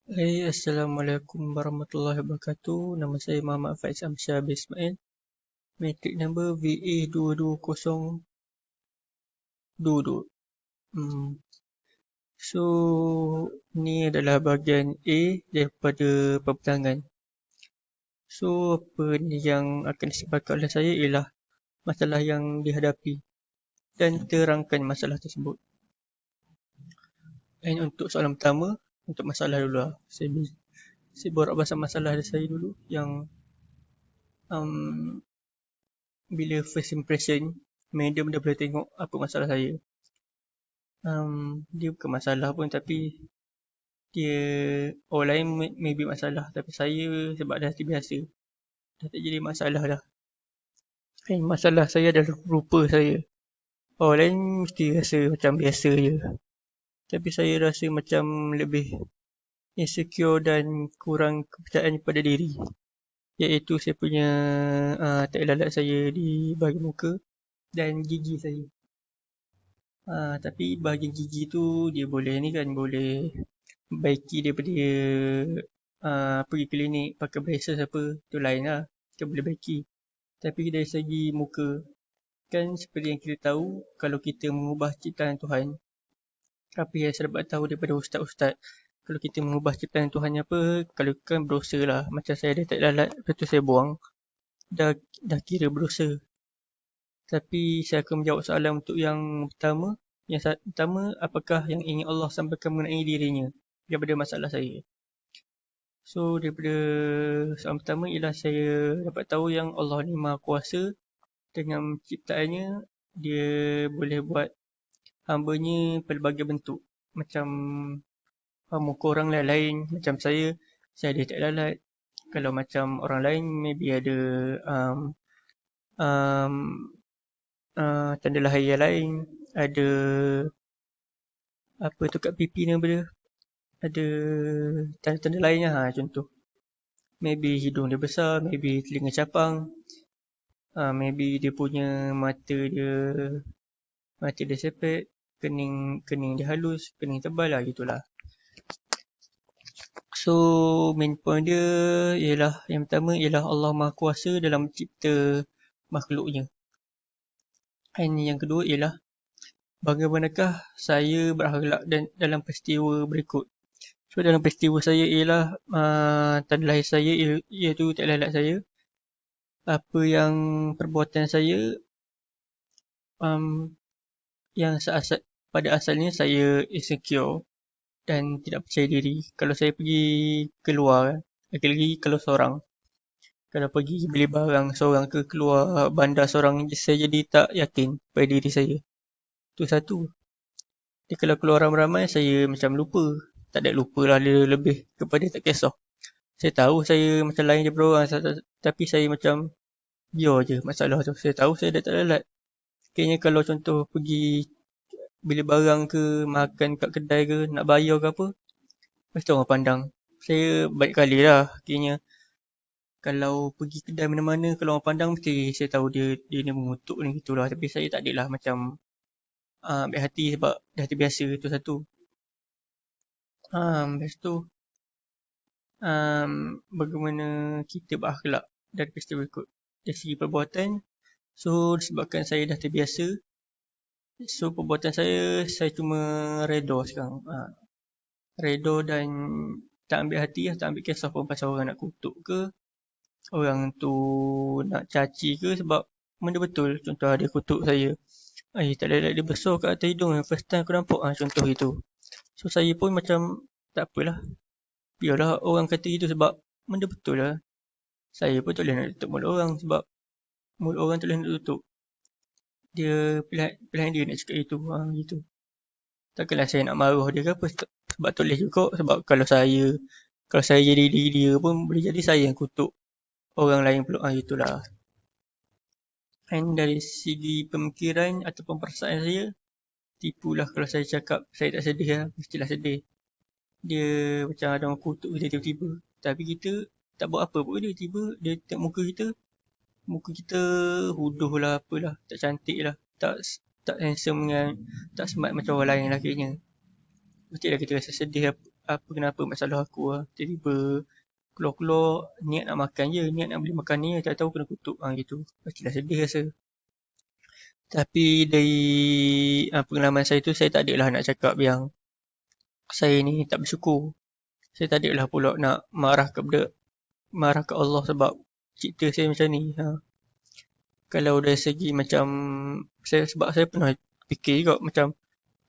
Hai, Assalamualaikum warahmatullahi wabarakatuh. Nama saya Muhammad Faiz Amsyah bin Ismail. Matric number VA22022. Hmm. So, ni adalah bahagian A daripada perbincangan. So, apa yang akan disebutkan oleh saya ialah masalah yang dihadapi dan terangkan masalah tersebut. Dan untuk soalan pertama, untuk masalah dulu lah. Saya borak pasal masalah saya dulu yang um, bila first impression, medium dah boleh tengok apa masalah saya. Dia bukan masalah pun, tapi dia orang lain maybe masalah, tapi saya sebab dah terbiasa, dah tak jadi masalah dah. Masalah saya adalah rupa saya. Orang lain mesti rasa macam biasa je, tapi saya rasa macam lebih insecure dan kurang kepercayaan pada diri, iaitu saya punya tahi lalat saya di bahagian muka dan gigi saya. Tapi bahagian gigi tu dia boleh ni kan, boleh baiki daripada pergi klinik pakai braces apa, tu lain lah, kita boleh baiki. Tapi dari segi muka, kan seperti yang kita tahu, kalau kita mengubah ciptaan Tuhan, apa yang saya dapat tahu daripada ustaz-ustaz, kalau kita mengubah ciptaan Tuhan apa, kalau kan berdosa lah. Macam saya ada tak lalat, lepas tu saya buang, dah kira berdosa. Tapi saya akan menjawab soalan untuk yang pertama. Yang pertama, apakah yang ingin Allah sampaikan mengenai dirinya daripada masalah saya. So, daripada soalan pertama ialah saya dapat tahu yang Allah ni Maha Kuasa. Dengan ciptaannya, dia boleh buat hambanya pelbagai bentuk. Macam muka orang lain-lain. Macam saya ada tak lalat. Kalau macam orang lain, maybe ada um, um, tanda lahir yang lain. Ada apa tu kat pipi ni apa dia? Ada tanda-tanda lainnya, contoh. Maybe hidung dia besar, maybe telinga capang, maybe dia punya mata dia sepet, kening dia halus, kening tebal lah, gitulah. So, main point dia ialah, yang pertama ialah Allah Maha Kuasa dalam mencipta makhluknya. Dan yang kedua ialah, bagaimanakah saya berakhlak dalam peristiwa berikut. So, dalam peristiwa saya ialah tanda lahir saya iaitu tak lalat saya. Apa yang perbuatan saya yang pada asalnya saya insecure dan tidak percaya diri. Kalau saya pergi keluar, lagi-lagi kalau seorang, kalau pergi beli barang seorang ke keluar bandar seorang, saya jadi tak yakin pada diri saya. Itu satu. Jadi kalau keluar ramai-ramai, saya macam lupa. Tak ada lupa lah, dia lebih kepada tak kisah. Saya tahu saya macam lain daripada orang, tapi saya macam biar je masalah tu. Saya tahu saya dah tak lalat. Kayaknya kalau contoh pergi beli barang ke, makan kat kedai ke, nak bayar ke apa, mesti orang pandang. Saya banyak kali lah, kayaknya kalau pergi kedai mana-mana, kalau orang pandang mesti saya tahu dia ni mengutuk ni gitulah. Tapi saya tak adalah macam ambil hati sebab dah terbiasa, itu satu. Lepas tu, bagaimana kita berakhlak dari peristiwa berikut. Dari segi perbuatan, so disebabkan saya dah terbiasa, so perbuatan saya cuma redha sekarang. Redha dan tak ambil hati lah, tak ambil kisah pun pasal orang nak kutuk ke, orang tu nak caci ke, sebab benda betul. Contoh dia kutuk saya, tak lalat dia besar kat atas hidung, first time aku nampak, contoh itu. So saya pun macam tak apalah, biarlah orang kata itu sebab benda betul lah. Saya pun tak boleh nak tutup mulut orang, sebab mulut orang tak boleh nak tutup. Dia pilihan dia nak cakap itu, gitu. Takkanlah saya nak marah dia ke apa, sebab tak boleh juga. Sebab kalau saya jadi diri dia pun, boleh jadi saya yang kutuk orang lain pula, gitulah. Dan dari segi pemikiran ataupun perasaan saya, tipulah kalau saya cakap saya tak sedih lah, mestilah sedih. Dia macam ada orang kutuk kita tiba-tiba, tapi kita tak buat apa pun, dia tiba dia tengok muka kita huduh lah, apalah, tak cantik lah, tak handsome dengan tak smart macam orang lain lah kayaknya. Mestilah kita rasa sedih apa kenapa masalah aku lah. Tiba-tiba keluar-keluar niat nak makan je, niat nak beli makan ni, tak tahu kena kutuk gitu. Pastilah sedih rasa. Tapi dari pengalaman saya tu, saya tak adalah nak cakap yang saya ni tak bersyukur. Saya tak adalah pula nak marah ke Allah sebab cipta saya macam ni. Kalau dari segi macam sebab saya pernah fikir juga macam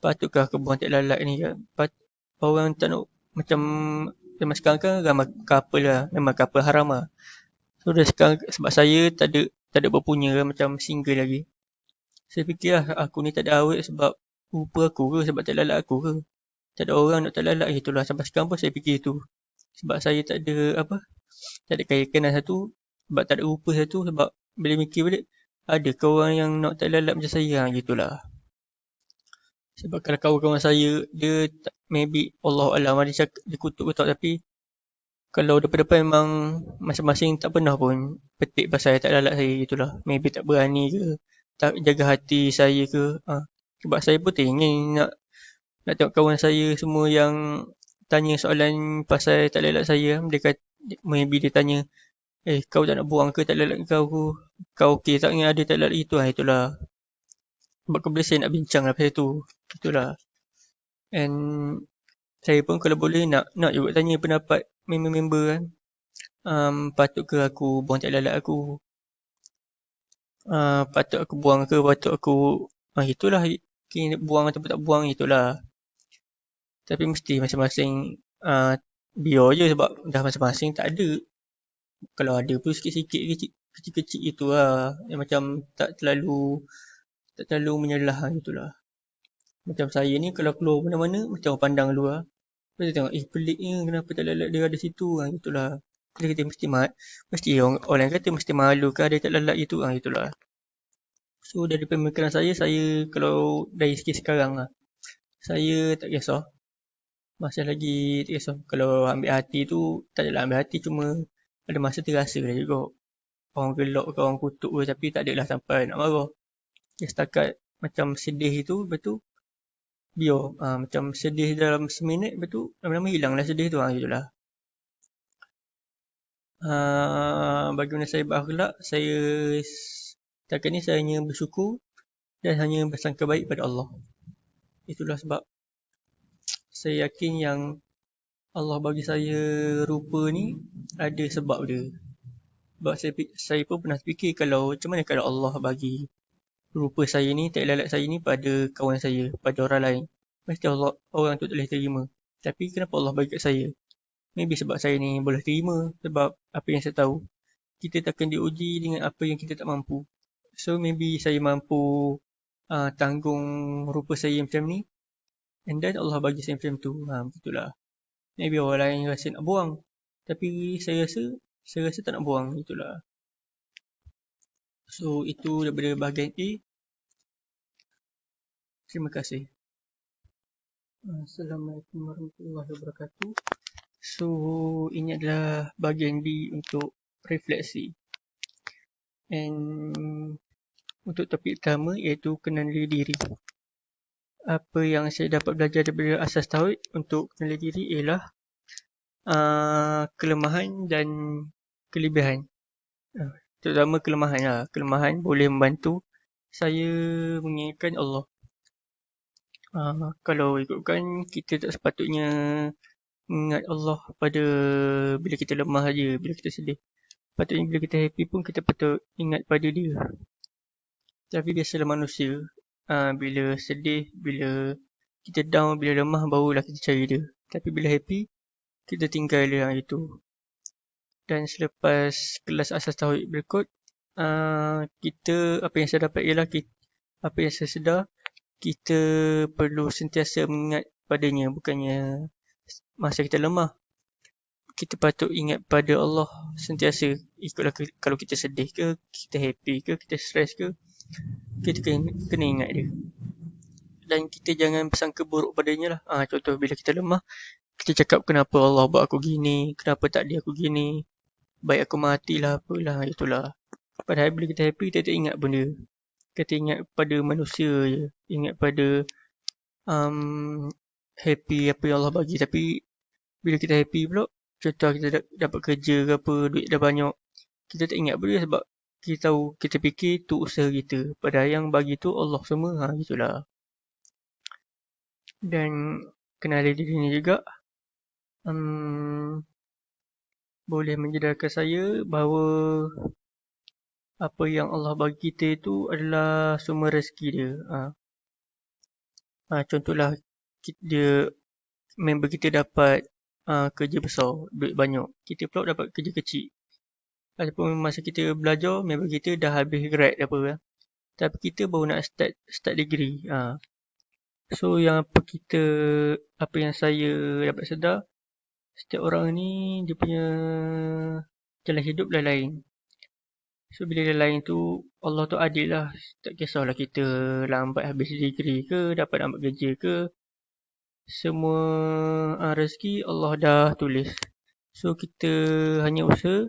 patutkah aku buang tek lalat ni kan. Orang tak nak macam zaman sekarang kan ramai couple lah, memang couple haram lah. So dari sekarang sebab saya tak ada berpunya kan, macam single lagi. Saya fikir lah aku ni tak ada awet sebab rupa aku ke, sebab tak lalat aku ke. Tak ada orang nak tak lalat gitulah. Sampai sekarang pun saya fikir tu. Sebab saya tak ada tak ada kayakan satu, sebab tak ada rupa satu, sebab bila mikir balik, ada ke orang yang nak tak lalat macam saya gitulah. Sebab kalau kawan-kawan saya, dia maybe Allah Alam dia kutuk ke tak, tapi kalau depan-depan memang masing-masing tak pernah pun petik pasal tak lalat saya gitulah. Maybe tak berani ke, tak jaga hati saya ke. Sebab saya pun teringin nak tengok kawan saya semua yang tanya soalan pasal tak lalat saya. Maybe dia tanya, kau tak nak buang ke tak lalat kau okey tak ada tak lalat itu itulah. Sebab kebetulan saya nak bincang lah pasal tu. Itulah. And saya pun kalau boleh nak juga tanya pendapat member-member kan. Patut ke aku buang tak lalat aku? Patut aku buang ke? Patut aku itulah, buang atau tak buang itulah. Tapi mesti masing-masing biar je sebab dah masing-masing tak ada. Kalau ada pun sikit-sikit kecil-kecil itulah. Yang macam tak terlalu menyelah gitulah. Macam saya ni kalau keluar mana-mana macam orang pandang luar. Lepas tu tengok, pelik ni kenapa tak lalat dia ada situ gitulah. Dia kata mesti orang kata mesti malu ke ada tak lalat gitu gitulah. So dari pemikiran saya kalau dari segi sekarang lah, saya tak kisah. Masih lagi tak kisah. Kalau ambil hati tu, tak adalah ambil hati, cuma ada masa terasa lah juga. Orang gelak ke orang kutuk ke, tapi tak adalah sampai nak marah. Dia setakat macam sedih tu, lepas tu biar macam sedih dalam seminit, lepas tu lama-lama hilang lah sedih tu gitulah. Bagaimana saya berakhlak, saya setakat ni saya hanya bersyukur dan hanya bersangka baik pada Allah. Itulah sebab saya yakin yang Allah bagi saya rupa ni ada sebab dia. Sebab saya pun pernah fikir kalau macam mana kalau Allah bagi rupa saya ni, tak lalat saya ni pada kawan saya, pada orang lain. Mesti orang tu tak boleh terima. Tapi kenapa Allah bagi kat saya? Maybe sebab saya ni boleh terima. Sebab apa yang saya tahu, kita takkan diuji dengan apa yang kita tak mampu. So maybe saya mampu tanggung rupa saya macam ni, and then Allah bagi saya macam tu. Begitulah. Maybe orang lain rasa nak buang, tapi saya rasa tak nak buang. Itulah. So itu daripada bahagian A. Terima kasih. Assalamualaikum warahmatullahi wabarakatuh. So ini adalah bahagian B untuk refleksi. And untuk topik pertama iaitu kenali diri. Apa yang saya dapat belajar daripada asas tauhid untuk kenali diri ialah kelemahan dan kelebihan. Terutama kelemahan lah. Kelemahan boleh membantu saya mengingatkan Allah. Kalau ikutkan, kita tak sepatutnya ingat Allah pada bila kita lemah saja, bila kita sedih. Patutnya bila kita happy pun kita patut ingat pada dia. Tapi biasalah manusia, bila sedih, bila kita down, bila lemah, barulah kita cari dia. Tapi bila happy, kita tinggal dia itu. Dan selepas kelas asas tauhid berikut, apa yang saya dapat ialah apa yang saya sedar, kita perlu sentiasa mengingat padanya, bukannya masa kita lemah. Kita patut ingat pada Allah sentiasa. Ikutlah kalau kita sedih ke, kita happy ke, kita stress ke, kita kena ingat dia. Dan kita jangan bersangka buruk padanya lah. Contoh bila kita lemah, kita cakap kenapa Allah buat aku gini, kenapa tak dia aku gini, baik aku matilah, apalah, itulah. Padahal bila kita happy, kita tak ingat benda. Kita ingat pada manusia je. Ingat pada happy apa yang Allah bagi. Tapi bila kita happy pula, contoh kita dapat kerja ke apa, duit dah banyak, kita tak ingat pun dia sebab kita tahu, kita fikir tu usaha kita. Padahal yang bagi tu Allah semua. Gitulah. Dan kenali diri ni juga boleh menjedarkan saya bahawa apa yang Allah bagi kita itu adalah semua rezeki dia. Contohlah dia member kita dapat kerja besar, duit banyak. Kita pula dapat kerja kecil. Ataupun masa kita belajar, member kita dah habis grad apa kan. Tapi kita baru nak start degree. So yang apa yang saya dapat sedar, setiap orang ni dia punya jalan hidup lain-lain. So bila lain tu, Allah tu adil lah. Tak kisahlah kita lambat habis degree ke, dapat ambil kerja ke. Semua rezeki Allah dah tulis. So kita hanya usaha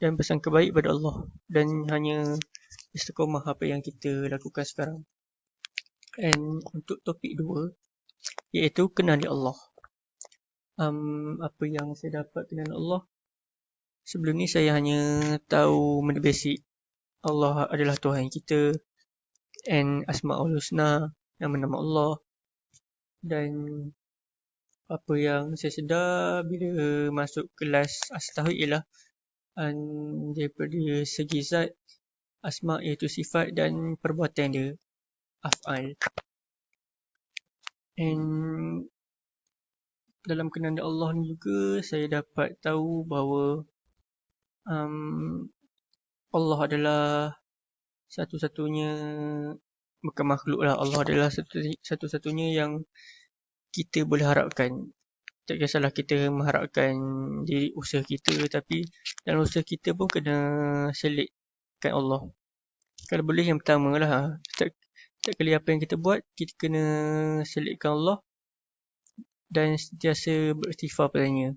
dan bersangka baik pada Allah. Dan hanya istiqamah apa yang kita lakukan sekarang. And untuk topik 2, iaitu kenali Allah. Apa yang saya dapat kenali Allah? Sebelum ni saya hanya tahu benda basic. Allah adalah Tuhan kita. And Asma'ul Husna, nama-nama Allah. Dan apa yang saya sedar bila masuk kelas As-Tauhid ialah daripada segi zat, Asma' iaitu sifat dan perbuatan dia, Af'al. And dalam kenali Allah ni juga saya dapat tahu bahawa Allah adalah satu-satunya, bukan makhluk lah, Allah adalah satu-satunya yang kita boleh harapkan. Tak kisahlah kita mengharapkan diri usaha kita, tapi dalam usaha kita pun kena selitkan Allah. Kalau boleh yang pertama lah, setiap kali apa yang kita buat, kita kena selitkan Allah dan sentiasa beristighfar padanya.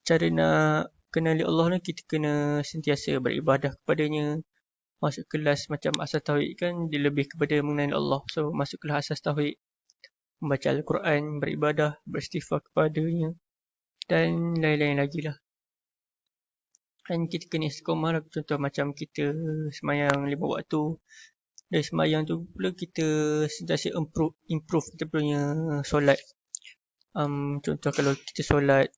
Cara nak kenali Allah ni, kita kena sentiasa beribadah kepadanya. Masuk kelas macam Asas Tauhid kan, dia lebih kepada mengenali Allah. So masuk kelas Asas Tauhid, membaca Al-Quran, beribadah, beristighfar kepadanya dan lain-lain lagi lah. Dan kita kena istiqamah lah. Contoh macam kita semayang 5 waktu. Dari semayang tu pula kita sentiasa improve kita punya solat. Contoh kalau kita solat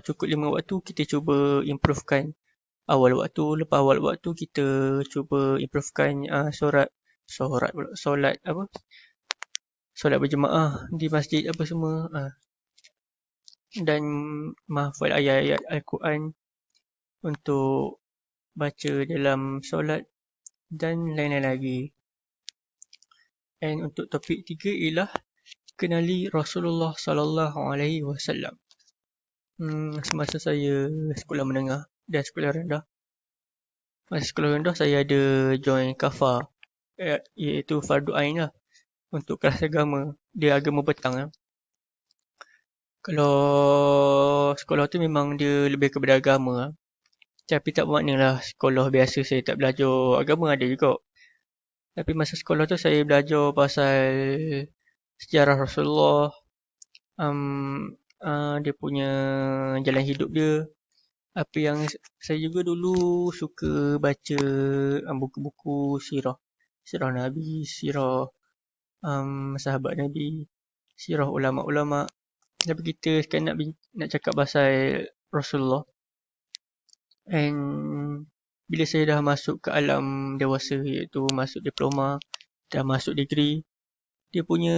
cukup 5 waktu, kita cuba improvekan awal waktu. Lepas awal waktu kita cuba improvekan solat berjemaah di masjid apa semua. Dan menghafal ayat-ayat Al-Quran untuk baca dalam solat dan lain-lain lagi. And untuk topik 3 ialah kenali Rasulullah sallallahu alaihi wasallam. Semasa saya sekolah menengah dan sekolah rendah. Masa sekolah rendah saya ada join KAFA, iaitu fardu ain lah, untuk kelas agama. Dia agama petang lah. Kalau sekolah tu memang dia lebih kepada agama lah. Tapi tak bermakna lah sekolah biasa saya tak belajar agama, ada juga. Tapi masa sekolah tu saya belajar pasal sejarah Rasulullah, dia punya jalan hidup dia. Apa yang saya juga dulu suka baca buku-buku sirah Nabi, sirah sahabat Nabi, sirah ulama'-ulama'. Tapi kita sekarang nak cakap pasal Rasulullah. And bila saya dah masuk ke alam dewasa, iaitu masuk diploma, dah masuk degree, dia punya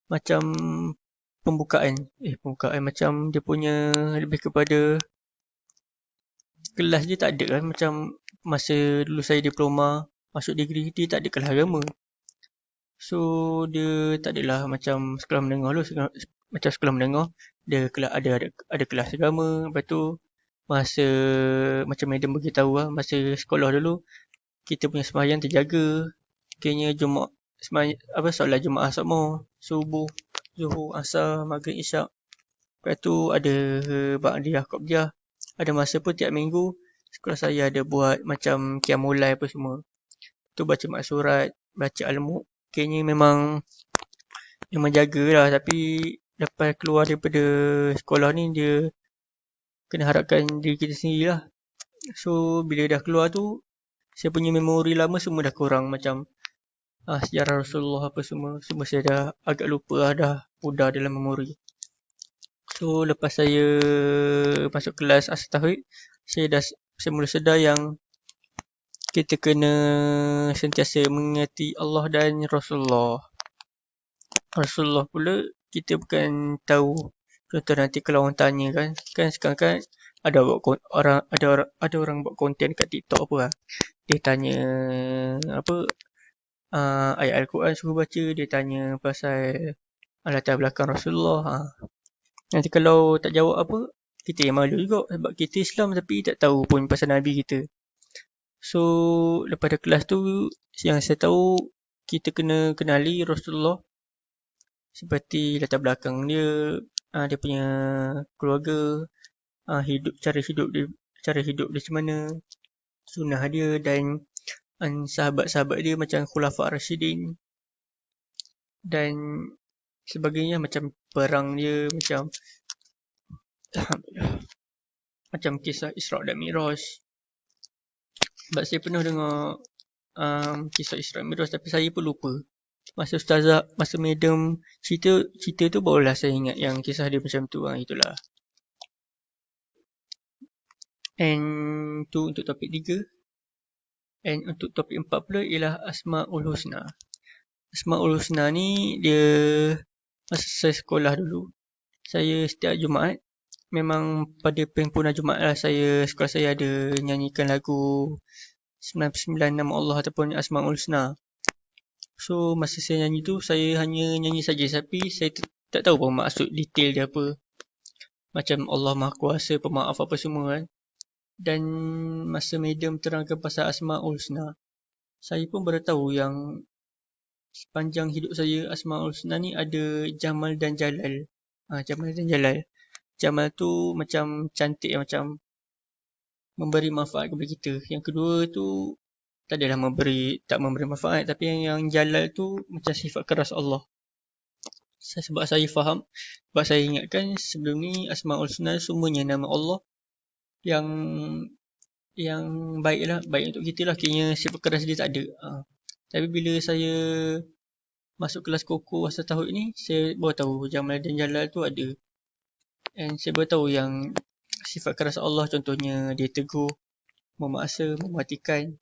macam pembukaan macam dia punya lebih kepada kelas dia tak ada kan. Macam masa dulu saya diploma, masuk degree, dia tak ada kelas agama. So dia tak adalah macam sekolah menengah dulu. Macam sekolah menengah dia ada kelas agama. Lepas tu masa macam madam beritahu lah, masa sekolah dulu kita punya sembahyang terjaga. Kayaknya solat Jumaat sama, subuh, Zuhur, Asar, Maghrib, Isyak. Lepas tu ada Ba'diyah, Qabdiyah. Ada masa pun tiap minggu sekolah saya ada buat macam Qiyamul Lail apa semua. Tu baca mak surat, baca Al-Mulk. Kayaknya memang yang menjaga lah. Tapi lepas keluar daripada sekolah ni, dia kena harapkan diri kita sendiri lah. So bila dah keluar tu, saya punya memori lama semua dah kurang. Macam sejarah Rasulullah apa semua saya dah agak lupa lah, dah pudar dalam memori. So lepas saya masuk kelas asal tauhid, saya mula sedar yang kita kena sentiasa mengingati Allah dan Rasulullah. Rasulullah pula kita bukan tahu. Contoh nanti kalau orang tanya kan sekarang kan ada orang buat konten kat TikTok apa lah. Dia tanya apa ayat Al-Quran suruh baca, dia tanya pasal latar belakang Rasulullah. Nanti kalau tak jawab apa, kita yang malu juga sebab kita Islam tapi tak tahu pun pasal Nabi kita. So lepas dah kelas tu, yang saya tahu kita kena kenali Rasulullah, seperti latar belakang dia, dia punya keluarga, cara hidup dia macam mana, sunnah dia dan sahabat-sahabat dia macam Khulafa' Rashidin dan sebagainya, macam perang dia, macam kisah Isra' dan Miraj. Sebab saya pernah dengar kisah Isra' dan Miraj tapi saya pun lupa. Masa ustazah, masa madam cerita tu barulah saya ingat yang kisah dia macam tu. Itulah. And tu untuk topik 3. And untuk topik 4 pula ialah Asma'ul Husna. Asma'ul Husna ni dia masa saya sekolah dulu, saya setiap Jumaat, memang pada perhimpunan Jumaat lah, sekolah saya ada nyanyikan lagu 99 nama Allah ataupun Asma'ul Husna. So masa saya nyanyi tu, saya hanya nyanyi saja tapi saya tak tahu pun maksud detail dia apa. Macam Allah Maha Kuasa, pemaaf apa semua kan. Dan masa madam terangkan pasal Asma'ul Husna, saya pun baru tahu yang sepanjang hidup saya Asma'ul Husna ni ada Jamal dan Jalal. Jamal dan Jalal. Jamal tu macam cantik, macam memberi manfaat kepada kita. Yang kedua tu tak adalah tak memberi manfaat, tapi yang Jalal tu macam sifat keras Allah. Sebab saya faham, sebab saya ingatkan sebelum ni Asma'ul Husna semuanya nama Allah yang baik lah, baik untuk kita lah. Kayaknya sifat keras dia tak ada. Tapi bila saya masuk kelas koko asal tahun ni, saya baru tahu Jamal dan Jalal tu ada. And saya baru tahu yang sifat keras Allah, contohnya dia teguh, memaksa, mematikan,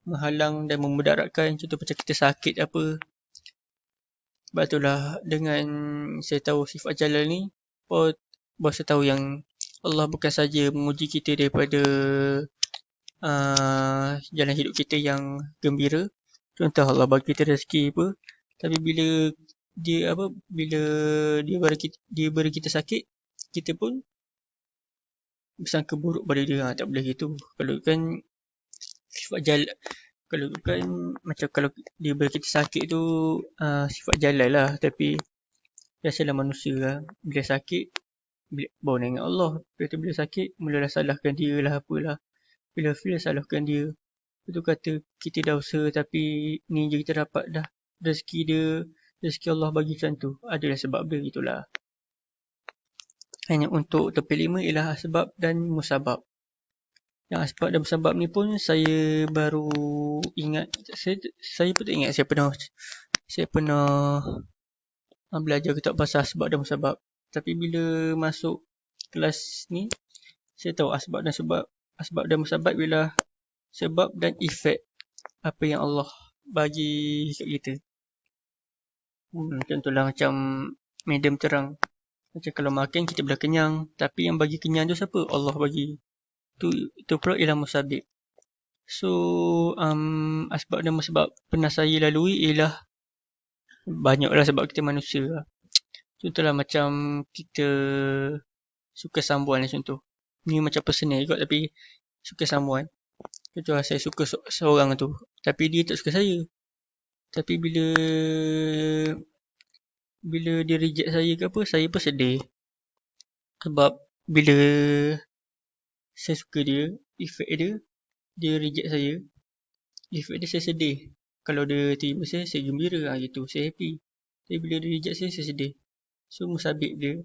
menghalang dan memudaratkan. Contoh macam kita sakit apa. Sebab itulah dengan saya tahu sifat Jalal ni, baru saya tahu yang Allah bukan saja menguji kita daripada jalan hidup kita yang gembira. Contoh Allah bagi kita rezeki apa, tapi bila dia beri kita sakit, kita pun bersangka buruk pada dia. Tak boleh gitu. Kalau kan sifat Jalal, kalau dia beri kita sakit tu sifat Jalal lah. Tapi biasalah manusia lah, bila sakit baru nak ingat Allah. Bila sakit mulalah salahkan dia lah apalah. Bila feel salahkan dia. Itu kata kita dah usaha tapi ni je kita dapat dah. Rezeki Allah bagi macam tu. Adalah sebab dia, itulah. Hanya untuk topik 5 ialah asbab dan musabab. Yang asbab dan musabab ni pun saya baru ingat. Saya pun tak ingat saya pernah belajar kitab pasal asbab dan musabab. Tapi bila masuk kelas ni, saya tahu asbab dan musabab ialah sebab dan efek apa yang Allah bagi kat kita. Contohlah macam madam terang, macam kalau makan kita boleh kenyang, tapi yang bagi kenyang tu siapa? Allah bagi. Itu pula ialah musabib. So asbab dan musabab pernah saya lalui ialah banyaklah, sebab kita manusia lah. Contohlah macam kita suka sambuan lah, contoh. Ni macam personal juga tapi suka sambuan. Contoh saya suka seorang tu, tapi dia tak suka saya. Tapi bila dia reject saya ke apa, saya pun sedih. Sebab bila saya suka dia, efek dia reject saya. Efek dia saya sedih. Kalau dia terima saya gembira gitu, saya happy. Tapi bila dia reject saya sedih. So musabib dia,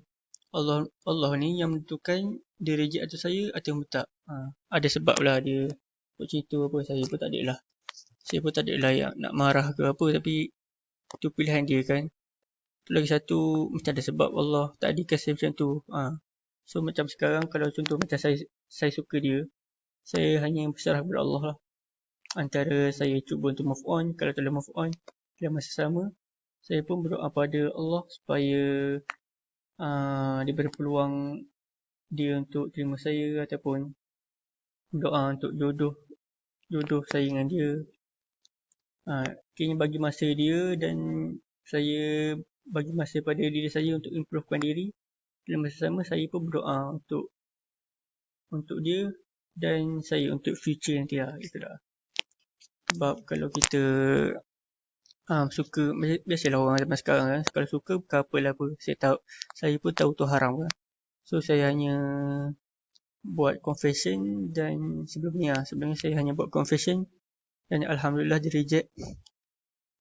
Allah ni yang menentukan dia reject atau saya atau tak. Ada sebab lah dia buat cerita apa. Saya pun tak ada lah yang nak marah ke apa. Tapi tu pilihan dia kan. Tu lagi satu, macam ada sebab Allah tak adilkan saya macam tu. So macam sekarang kalau contoh macam saya suka dia, saya hanya berserah kepada Allah lah. Antara saya cuba untuk move on, kalau tak boleh move on dalam masa sama, saya pun berdoa pada Allah supaya diberi peluang dia untuk terima saya, ataupun doa untuk jodoh saya dengan dia. Kini bagi masa dia, dan saya bagi masa pada diri saya untuk improvekan diri. Dalam masa sama saya pun berdoa untuk dia dan saya untuk future nanti lah. Itulah. Sebab kalau kita suka, biasalah orang zaman sekarang kan, kalau suka bukan apalah apa. Saya pun tahu tu haram kan. So saya hanya buat confession, dan sebelumnya saya hanya buat confession dan Alhamdulillah dia reject.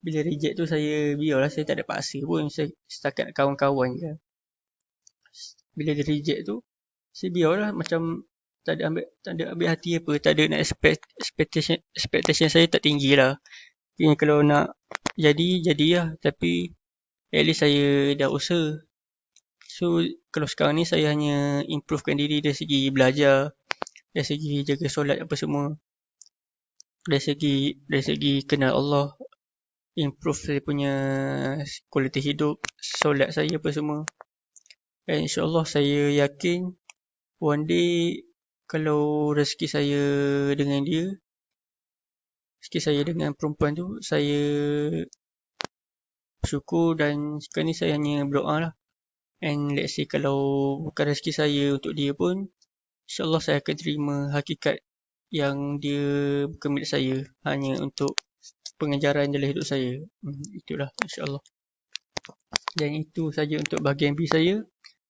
Bila reject tu saya biarlah, saya tak ada paksa pun, saya setakat kawan-kawan je. Bila dia reject tu saya biarlah, macam tak ada ambil hati apa, tak ada nak expectation saya tak tinggi lah. Kalau nak jadilah, tapi at least saya dah usaha. So kalau sekarang ni saya hanya improvekan diri dari segi belajar, dari segi jaga solat apa semua, dari segi kenal Allah, improve saya punya kualiti hidup, solat saya apa semua. Dan insyaAllah saya yakin one day kalau rezeki saya dengan dia, rezeki saya dengan perempuan tu, saya bersyukur. Dan sekarang ni saya hanya berdoa lah. And let's say kalau bukan rezeki saya untuk dia pun, insyaAllah saya akan terima hakikat yang dia bukan milik saya, hanya untuk pengejaran dalam hidup saya. Itulah insyaAllah. Dan itu saja untuk bahagian B saya.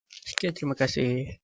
Sekian, terima kasih.